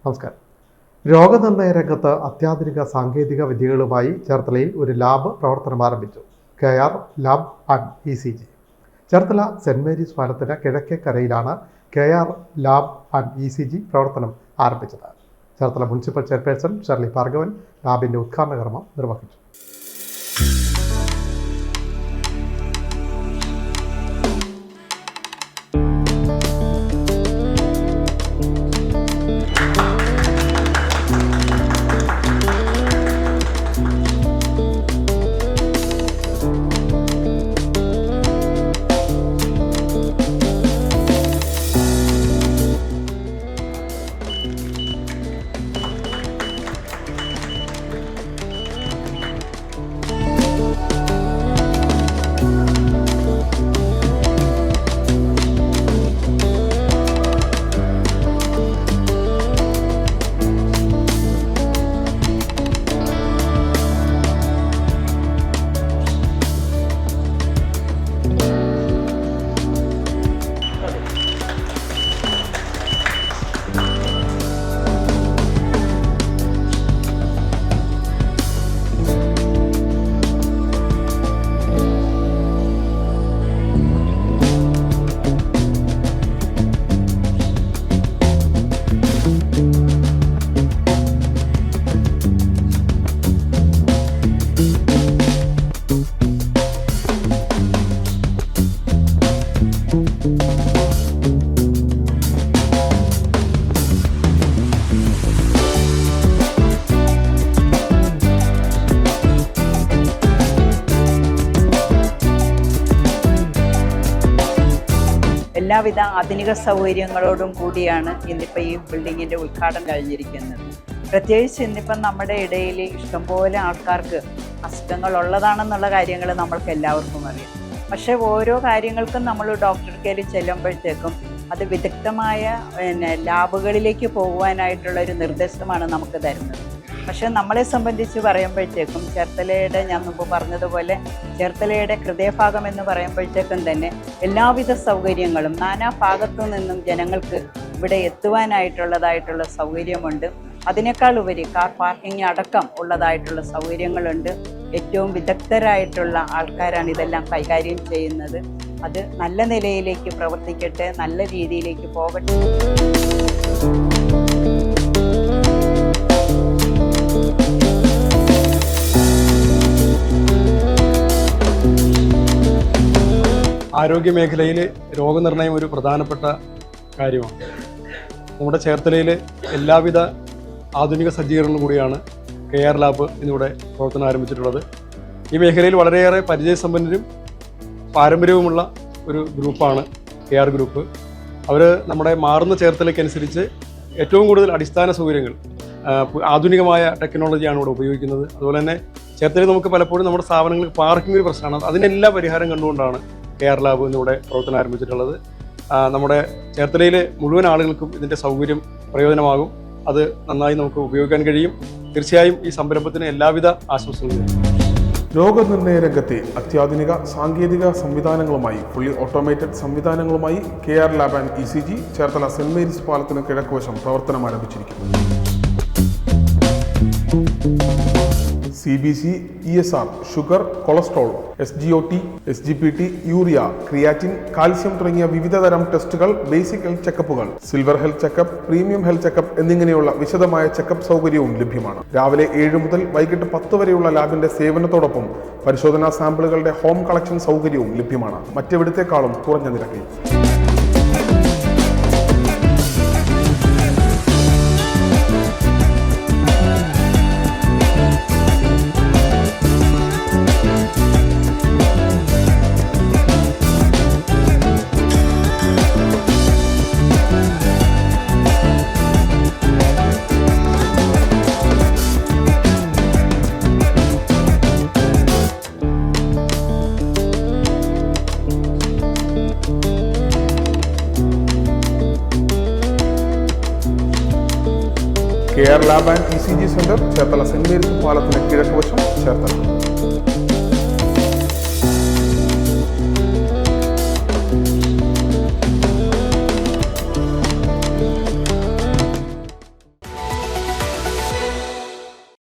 നമസ്കാരം. രോഗനിർണയ രംഗത്ത് അത്യാധുനിക സാങ്കേതിക വിദ്യകളുമായി ചേർത്തലയിൽ ഒരു ലാബ് പ്രവർത്തനം ആരംഭിച്ചു. KR lab and ECG. Cherthala saint Mary's പാലത്തിന് കിഴക്കേക്കരയിലാണ് KR ലാബ് ആൻഡ് ECG പ്രവർത്തനം ആരംഭിച്ചത്. Cherthala municipal chairperson Shirley Bhargavan ലാബിൻ്റെ ഉദ്ഘാടന കർമ്മം നിർവഹിച്ചു. എല്ലാവിധ ആധുനിക സൗകര്യങ്ങളോടും കൂടിയാണ് ഇന്നിപ്പോൾ ഈ ബിൽഡിങ്ങിൻ്റെ ഉദ്ഘാടനം കഴിഞ്ഞിരിക്കുന്നത്. പ്രത്യേകിച്ച് ഇന്നിപ്പം നമ്മുടെ ഇടയിൽ ഇഷ്ടംപോലെ ആൾക്കാർക്ക് അസുഖങ്ങളുള്ളതാണെന്നുള്ള കാര്യങ്ങൾ നമ്മൾക്ക് എല്ലാവർക്കും അറിയാം. പക്ഷേ ഓരോ കാര്യങ്ങൾക്കും നമ്മൾ ഡോക്ടർ കയ്യിൽ ചെല്ലുമ്പോഴത്തേക്കും അത് വിദഗ്ധമായ ലാബുകളിലേക്ക് പോകുവാനായിട്ടുള്ളൊരു നിർദ്ദേശമാണ് നമുക്ക് തരുന്നത്. പക്ഷേ നമ്മളെ സംബന്ധിച്ച് പറയുമ്പോഴത്തേക്കും ചേർത്തലയുടെ, ഞാൻ മുമ്പ് പറഞ്ഞതുപോലെ ചേർത്തലയുടെ ഹൃദയഭാഗം എന്ന് പറയുമ്പോഴത്തേക്കും തന്നെ എല്ലാവിധ സൗകര്യങ്ങളും നാനാ ഭാഗത്തു നിന്നും ജനങ്ങൾക്ക് ഇവിടെ എത്തുവാനായിട്ടുള്ളതായിട്ടുള്ള സൗകര്യമുണ്ട്. അതിനേക്കാൾ ഉപരി കാർ പാർക്കിംഗ് അടക്കം ഉള്ളതായിട്ടുള്ള സൗകര്യങ്ങളുണ്ട്. ഏറ്റവും വിദഗ്ധരായിട്ടുള്ള ആൾക്കാരാണ് ഇതെല്ലാം കൈകാര്യം ചെയ്യുന്നത്. അത് നല്ല നിലയിലേക്ക് പ്രവർത്തിക്കട്ടെ, നല്ല രീതിയിലേക്ക് പോകട്ടെ. ആരോഗ്യമേഖലയിൽ രോഗനിർണയം ഒരു പ്രധാനപ്പെട്ട കാര്യമാണ്. നമ്മുടെ ചേർത്തലയിൽ എല്ലാവിധ ആധുനിക സജ്ജീകരണങ്ങളും കൂടിയാണ് KR ലാബ് എന്നിവിടെ പ്രവർത്തനം ആരംഭിച്ചിട്ടുള്ളത്. ഈ മേഖലയിൽ വളരെയേറെ പരിചയസമ്പന്നരും പാരമ്പര്യവുമുള്ള ഒരു ഗ്രൂപ്പാണ് KR ഗ്രൂപ്പ്. അവർ നമ്മുടെ മാറുന്ന ചേർത്തലയ്ക്കനുസരിച്ച് ഏറ്റവും കൂടുതൽ അടിസ്ഥാന സൗകര്യങ്ങൾ, ആധുനികമായ ടെക്നോളജിയാണ് ഇവിടെ ഉപയോഗിക്കുന്നത്. അതുപോലെ തന്നെ ചേർത്തലയിൽ നമുക്ക് പലപ്പോഴും നമ്മുടെ സ്ഥാപനങ്ങൾക്ക് പാർക്കിംഗ് ഒരു പ്രശ്നമാണ്. അതിനെല്ലാം പരിഹാരം കണ്ടുകൊണ്ടാണ് KR ലാബ് എന്നിവിടെ പ്രവർത്തനം ആരംഭിച്ചിട്ടുള്ളത്. നമ്മുടെ ചേർത്തലയിലെ മുഴുവൻ ആളുകൾക്കും ഇതിൻ്റെ സൗകര്യം പ്രയോജനമാകും. അത് നന്നായി നമുക്ക് ഉപയോഗിക്കാൻ കഴിയും. തീർച്ചയായും ഈ സംരംഭത്തിന് എല്ലാവിധ ആശംസകളും. രോഗനിർണയ രംഗത്തെ അത്യാധുനിക സാങ്കേതിക സംവിധാനങ്ങളുമായി, ഫുള്ളി ഓട്ടോമേറ്റഡ് സംവിധാനങ്ങളുമായി KR lab and ECG Cherthala saint Mary's പാലത്തിന് കിഴക്കുവശം പ്രവർത്തനം ആരംഭിച്ചിരിക്കുന്നു. CBC, ESR, sugar, cholesterol, SGOT, SGPT, urea, creatinine, calcium തുടങ്ങിയ വിവിധ തരം ടെസ്റ്റുകൾ, ബേസിക് ഹെൽത്ത് ചെക്കപ്പുകൾ, silver health checkup, premium health checkup എന്നിങ്ങനെയുള്ള വിശദമായ ചെക്കപ്പ് സൗകര്യവും ലഭ്യമാണ്. രാവിലെ 7 മുതൽ വൈകിട്ട് 10 വരെയുള്ള ലാബിന്റെ സേവനത്തോടൊപ്പം പരിശോധനാ സാമ്പിളുകളുടെ ഹോം കളക്ഷൻ സൗകര്യവും ലഭ്യമാണ്. മറ്റെവിടത്തെക്കാളും കുറഞ്ഞ നിരക്കിൽ. KR lab and ECG centre Cherthala saint Mary's പാലത്തിന് കിഴക്കുവശം ചേർത്തല.